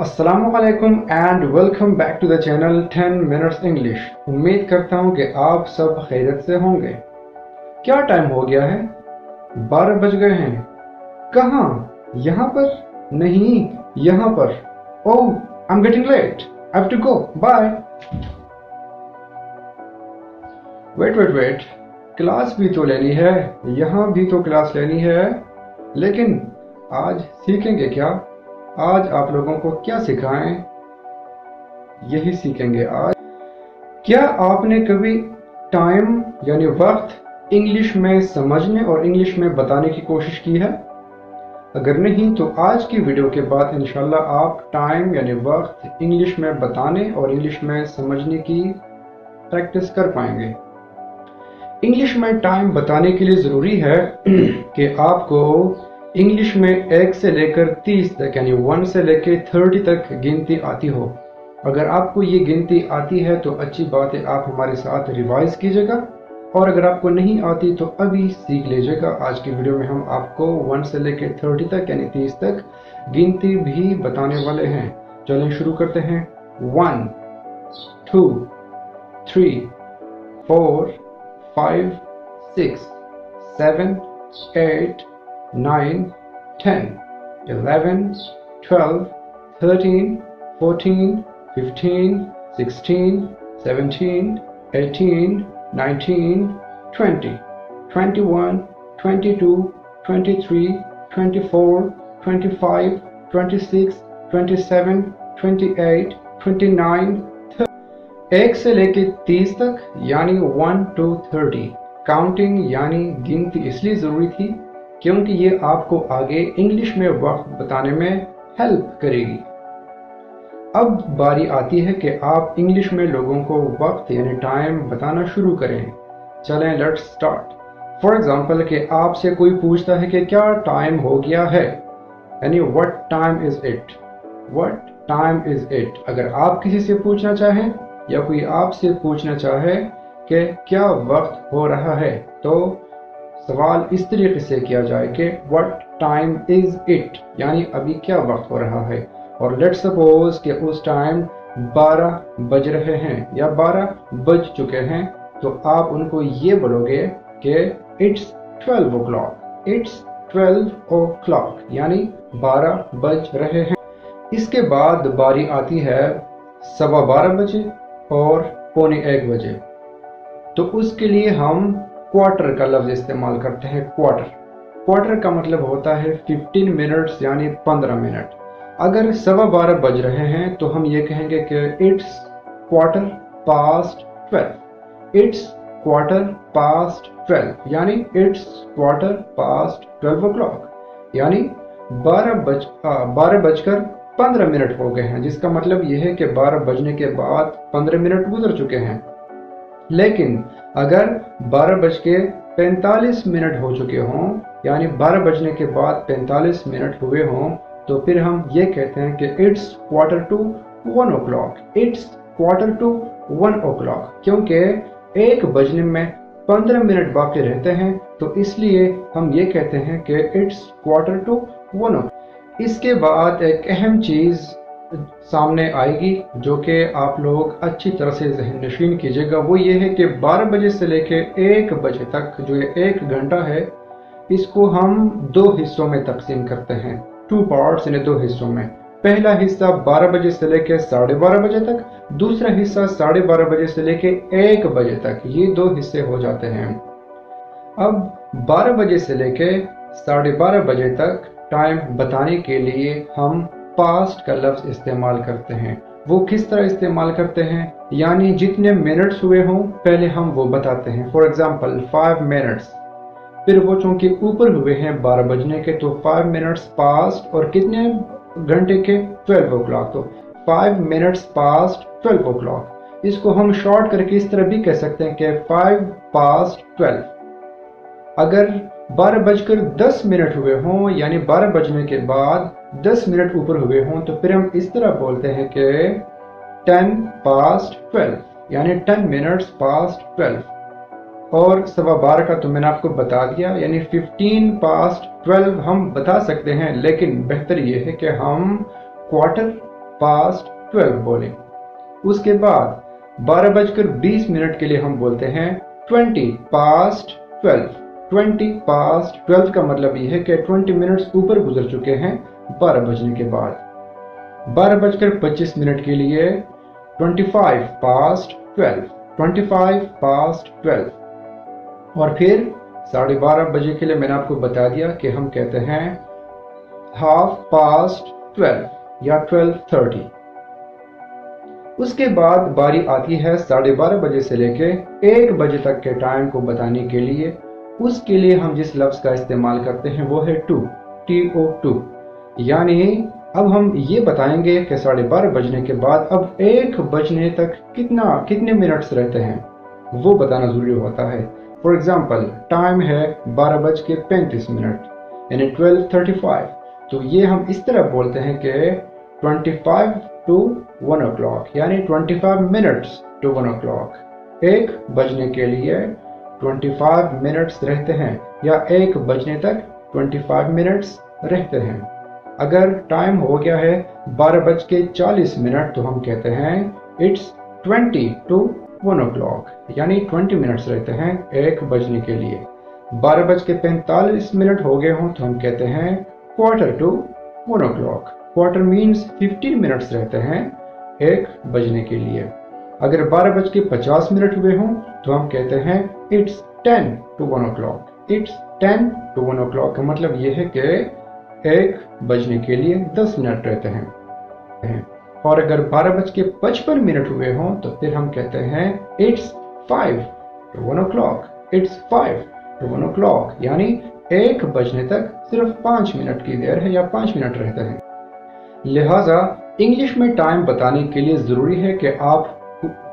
अस्सलामु अलैकुम and welcome back to the channel 10 minutes English. उम्मीद करता हूँ कि आप सब खैरियत से होंगे। क्या टाइम हो गया है? 12 बज गए हैं। कहाँ? यहाँ पर? नहीं, यहाँ पर। Oh, I am getting late, I have to go, bye. Wait, class भी तो लेनी है, यहाँ भी तो क्लास लेनी है। लेकिन आज सीखेंगे क्या? आज आप लोगों को क्या सिखाएं, यही सीखेंगे आज। क्या आपने कभी टाइम यानी वक्त इंग्लिश में समझने और इंग्लिश में बताने की कोशिश की है? अगर नहीं तो आज की वीडियो के बाद इंशाल्लाह आप टाइम यानी वक्त इंग्लिश में बताने और इंग्लिश में समझने की प्रैक्टिस कर पाएंगे। इंग्लिश में टाइम बताने के लिए ज़रूरी है कि आपको इंग्लिश में 1 से लेकर 30 तक यानी 1 से लेकर 30 तक गिनती आती हो। अगर आपको ये गिनती आती है तो अच्छी बात है, आप हमारे साथ रिवाइज कीजिएगा। और अगर आपको नहीं आती तो अभी सीख लीजिएगा। आज की वीडियो में हम आपको 1 से लेकर 30 तक यानी 30 तक गिनती भी बताने वाले हैं। चलें शुरू करते हैं। 1 2 3 4 5 6 7 8 9 10 11 12 13 14 15 16 17 18 19 20 21 22 23 24 25 26 27 28 29 1 से लेकर 30 तक यानी 1 to 30 काउंटिंग यानी गिनती इसलिए ज़रूरी थी क्योंकि ये आपको आगे इंग्लिश में वक्त बताने में हेल्प करेगी। अब बारी आती है कि आप इंग्लिश में लोगों को वक्त यानी टाइम बताना शुरू करें। चलें लेट्स स्टार्ट। फॉर एग्जांपल कि आपसे कोई पूछता है कि क्या टाइम हो गया है, यानी what time is it, what time is it. अगर आप किसी से पूछना चाहें या कोई आपसे पूछना चाहे कि क्या वक्त हो रहा है, तो सवाल इस तरीके से किया जाए कि व्हाट टाइम इज इट, यानी अभी क्या वक्त हो रहा है। और लेट्स सपोज कि उस टाइम 12 बज रहे हैं या 12 बज चुके हैं, तो आप उनको ये बोलोगे कि इट्स 12 o'clock, इट्स 12 o'clock, यानी 12 बज रहे हैं। इसके बाद बारी आती है 12:15 बजे और 12:45 बजे, तो उसके लिए हम क्वार्टर का लफ्ज इस्तेमाल करते हैं। क्वार्टर का मतलब होता है 15 मिनट्स यानी 15 मिनट। अगर 12:15 बज रहे हैं तो हम ये कहेंगे कि it's quarter past 12, it's quarter past 12, यानी इट्स क्वार्टर पास्ट 12 o'clock, यानी 12 बजकर 15 मिनट हो गए हैं, जिसका मतलब यह है कि 12 बजने के बाद 15 मिनट गुजर चुके हैं। लेकिन अगर 12 बज के 45 मिनट हो चुके हों, यानी 12 बजने के बाद 45 मिनट हुए हों, तो फिर हम ये कहते हैं कि it's quarter to 1 o'clock, it's quarter to 1 o'clock, क्योंकि 1 बजने में 15 मिनट बाकी रहते हैं, तो इसलिए हम ये कहते हैं कि इट्स क्वार्टर टू 1 o'clock। इसके बाद एक अहम चीज़ सामने आएगी जो कि आप लोग अच्छी तरह से ज़हन नशीन कीजिएगा। वो ये है कि 12 बजे से लेके 1 बजे तक जो ये 1 घंटा है, इसको हम 2 हिस्सों में तकसीम करते हैं, 2 पार्ट्स, यानी 2 हिस्सों में। पहला हिस्सा 12 बजे से लेके 12:30 बजे तक, दूसरा हिस्सा 12:30 बजे से लेके 1 बजे तक। ये 2 हिस्से हो जाते हैं। अब 12 बजे से लेके 12:30 बजे तक टाइम बताने के लिए हम पास्ट का लफ्ज इस्तेमाल करते हैं। वो किस तरह इस्तेमाल करते हैं, यानी जितने मिनट्स हुए हों पहले हम वो बताते हैं। फॉर एग्जांपल 5 मिनट्स, फिर वो चूंकि ऊपर हुए हैं 12 बजने के, तो 5 मिनट्स पास्ट, और कितने घंटे के, 12 o'clock, तो 5 मिनट्स पास्ट 12 o'clock। इसको हम शॉर्ट करके इस तरह भी कह सकते हैं कि 5 पास्ट 12। अगर 12 बजकर 10 मिनट हुए हों, यानी 12 बजने के बाद 10 मिनट ऊपर हुए हों, तो फिर हम इस तरह बोलते हैं कि 10 पास्ट 12, यानी 10 मिनट्स पास्ट 12। और 12:15 का तो मैंने आपको बता दिया, यानी 15 पास्ट 12 हम बता सकते हैं, लेकिन बेहतर यह है कि हम क्वार्टर past 12 बोलें। उसके बाद 12:20 के लिए हम बोलते हैं 20 past 12। 20 past 12 का मतलब ये है कि 20 मिनट्स ऊपर गुजर चुके हैं 12 बजने के बाद। 12:25 के लिए 25 past 12। 25 past 12। और फिर 12:30 बजे के लिए मैंने आपको बता दिया कि हम कहते हैं half past 12 या 12:30। उसके बाद बारी आती है 12:30 बजे से लेके 1 बजे तक के टाइम को बताने के लिए। उसके लिए हम जिस लफ्ज़ का इस्तेमाल करते हैं वो है टू, TO2। यानी अब हम ये बताएंगे कि 12:30 बजने के बाद अब 1 बजने तक कितने मिनट्स रहते हैं वो बताना ज़रूरी होता है। फॉर एग्जाम्पल टाइम है 12:35 यानी 12:35। तो ये हम इस तरह बोलते हैं कि 25 to 1 o'clock यानी 25 minutes to 1 o'clock। 1 बजने के लिए 25 मिनट्स रहते हैं या 1 बजने तक 25 मिनट्स रहते हैं। अगर टाइम हो गया है 12:40 तो हम कहते हैं इट्स 20 to 1 o'clock यानी 20 मिनट्स रहते हैं 1 बजने के लिए। 12:45 हो गए हों तो हम कहते हैं quarter to 1 o'clock। Quarter means 15 minutes रहते हैं 1 बजने के लिए। अगर 12:50 हुए हों तो हम कहते हैं it's 10 to 1 o'clock। It's 10 to 1 o'clock का मतलब ये है कि 1 बजने के लिए 10 मिनट रहते हैं। और अगर 12:55 हुए हों तो फिर हम कहते हैं it's 5 to 1 o'clock। It's 5 to 1 o'clock यानी 1 बजने तक सिर्फ 5 मिनट की देर है या 5 मिनट रहते हैं। लिहाजा इंग्लिश में टाइम बताने के लिए ज़रूरी है कि आप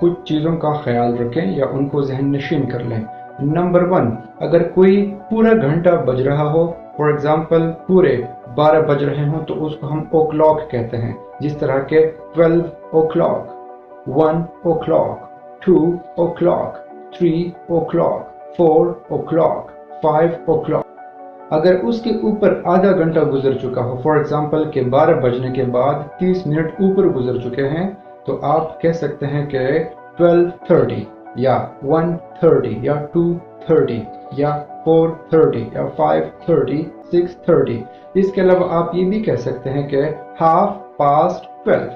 कुछ चीज़ों का ख्याल रखें या उनको जहन नशीन कर लें। नंबर 1, अगर कोई पूरा घंटा बज रहा हो, फॉर एग्जांपल पूरे 12 बज रहे हों तो उसको हम ओ क्लॉक कहते हैं। जिस तरह के 12 o'clock, 1 o'clock, 2 o'clock, 3 o'clock, 4 o'clock, 5 o'clock। अगर उसके ऊपर आधा घंटा गुजर चुका हो, फॉर एग्जाम्पल के 12 बजने के बाद 30 मिनट ऊपर गुजर चुके हैं, तो आप कह सकते हैं कि 12:30 या 1:30 या 2:30 या 4:30 या 5:30, 6:30। इसके अलावा आप ये भी कह सकते हैं कि half past 12।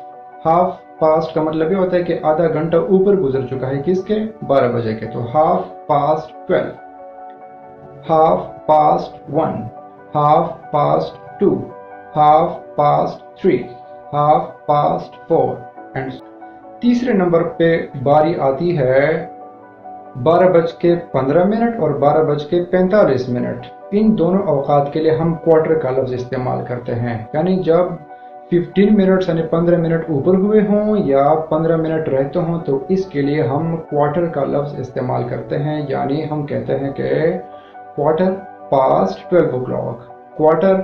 हाफ पास्ट का मतलब ये होता है कि आधा घंटा ऊपर गुजर चुका है किसके, 12 बजे के। तो half past 12, half past 1, half past 2, half past 3, half past 4 and तीसरे नंबर पे बारी आती है 12:15 और 12:45। इन दोनों औकात के लिए हम क्वार्टर का लफ्ज इस्तेमाल करते हैं। यानी जब 15 मिनट यानी 15 मिनट ऊपर हुए हों या 15 मिनट रहते हों तो इसके लिए हम क्वार्टर का लफ्ज इस्तेमाल करते हैं। यानी हम कहते हैं कि quarter past 12 o'clock। Quarter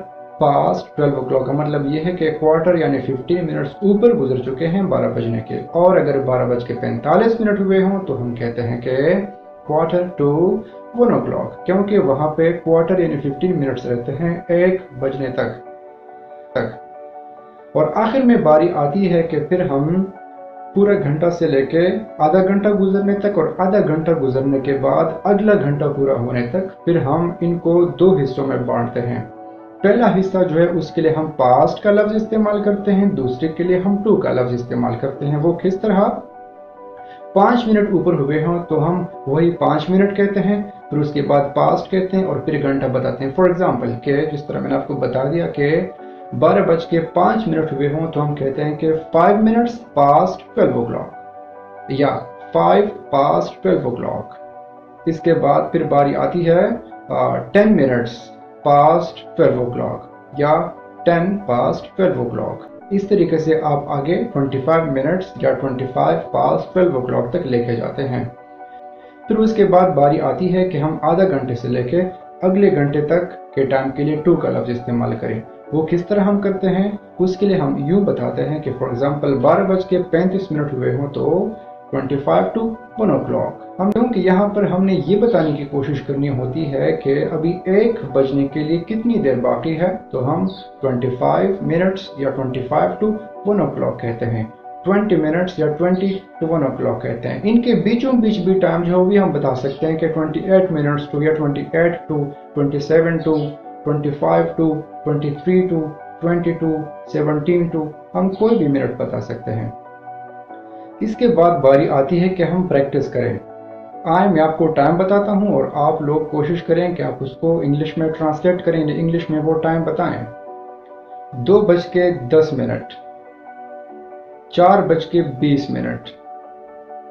past 12 o'clock का मतलब ये है कि क्वार्टर यानी 15 मिनट्स ऊपर गुजर चुके हैं 12 बजने के। और अगर 12:45 हुए हों तो हम कहते हैं कि क्वार्टर टू 1 o'clock, क्योंकि वहाँ पे क्वार्टर यानी 15 मिनट्स रहते हैं 1 बजने तक। और आखिर में बारी आती है कि फिर हम पूरा घंटा से लेके आधा घंटा गुजरने तक और आधा घंटा गुजरने के बाद अगला घंटा पूरा होने तक फिर हम इनको 2 हिस्सों में बांटते हैं। पहला हिस्सा जो है उसके लिए हम पास्ट का लफ्ज इस्तेमाल करते हैं, दूसरे के लिए हम टू का लफ्ज इस्तेमाल करते हैं। वो किस तरह, 5 मिनट ऊपर हुए हों तो हम वही 5 मिनट कहते हैं, फिर उसके बाद पास्ट कहते हैं और फिर घंटा बताते हैं। फॉर एग्जाम्पल के जिस तरह मैंने आपको बता दिया कि 12:05 हुए हों तो हम कहते हैं कि 5 मिनट्स पास्ट 12 o'clock या 5 past 12 o'clock। इसके बाद फिर बारी आती है 10 मिनट्स पास्ट 12 o'clock या 10 past 12 o'clock। इस तरीके से आप आगे 25 मिनट्स या 25 past 12 o'clock तक लेके जाते हैं। फिर उसके बाद बारी आती है कि हम आधा घंटे से लेके अगले घंटे तक के टाइम के लिए टू का लफ्ज इस्तेमाल करें। वो किस तरह हम करते हैं, उसके लिए हम यूं बताते हैं कि फॉर एग्जांपल 12:35 हुए हों तो 25 to 1 o'clock। हम क्योंकि यहाँ पर हमने ये बताने की कोशिश करनी होती है कि अभी 1 बजने के लिए कितनी देर बाकी है, तो हम 25 मिनट्स या 25 to 1 o'clock कहते हैं, 20 मिनट्स या 20 to 1 o'clock कहते हैं। इनके बीचों बीच भी टाइम जो भी हम बता सकते हैं कि 28 मिनट्स टू या 28 to 27 to 25 to 23 to 20 to 17 to, हम कोई भी मिनट बता सकते हैं। इसके बाद बारी आती है कि हम प्रैक्टिस करें। आए मैं आपको टाइम बताता हूं और आप लोग कोशिश करें कि आप उसको इंग्लिश में ट्रांसलेट करें, इंग्लिश में वो टाइम बताएं। 2:10, 4:20,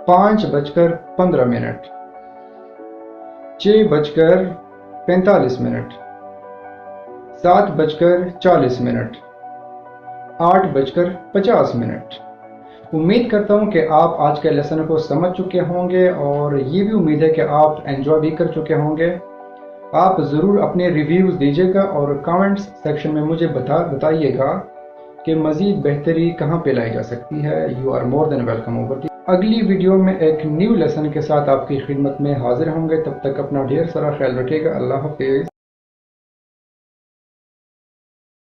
5:15, 6:45, 7:40, 8:50। उम्मीद करता हूं कि आप आज के लेसन को समझ चुके होंगे और ये भी उम्मीद है कि आप एंजॉय भी कर चुके होंगे। आप ज़रूर अपने रिव्यूज़ दीजिएगा और कमेंट्स सेक्शन में मुझे बताइएगा कि मज़ीद बेहतरी कहाँ पे लाई जा सकती है। You are more than welcome over the. अगली वीडियो में एक न्यू लेसन के साथ आपकी खिदमत में हाजिर होंगे। तब तक अपना ढेर सारा ख्याल रखिएगा। अल्लाह हाफिज़।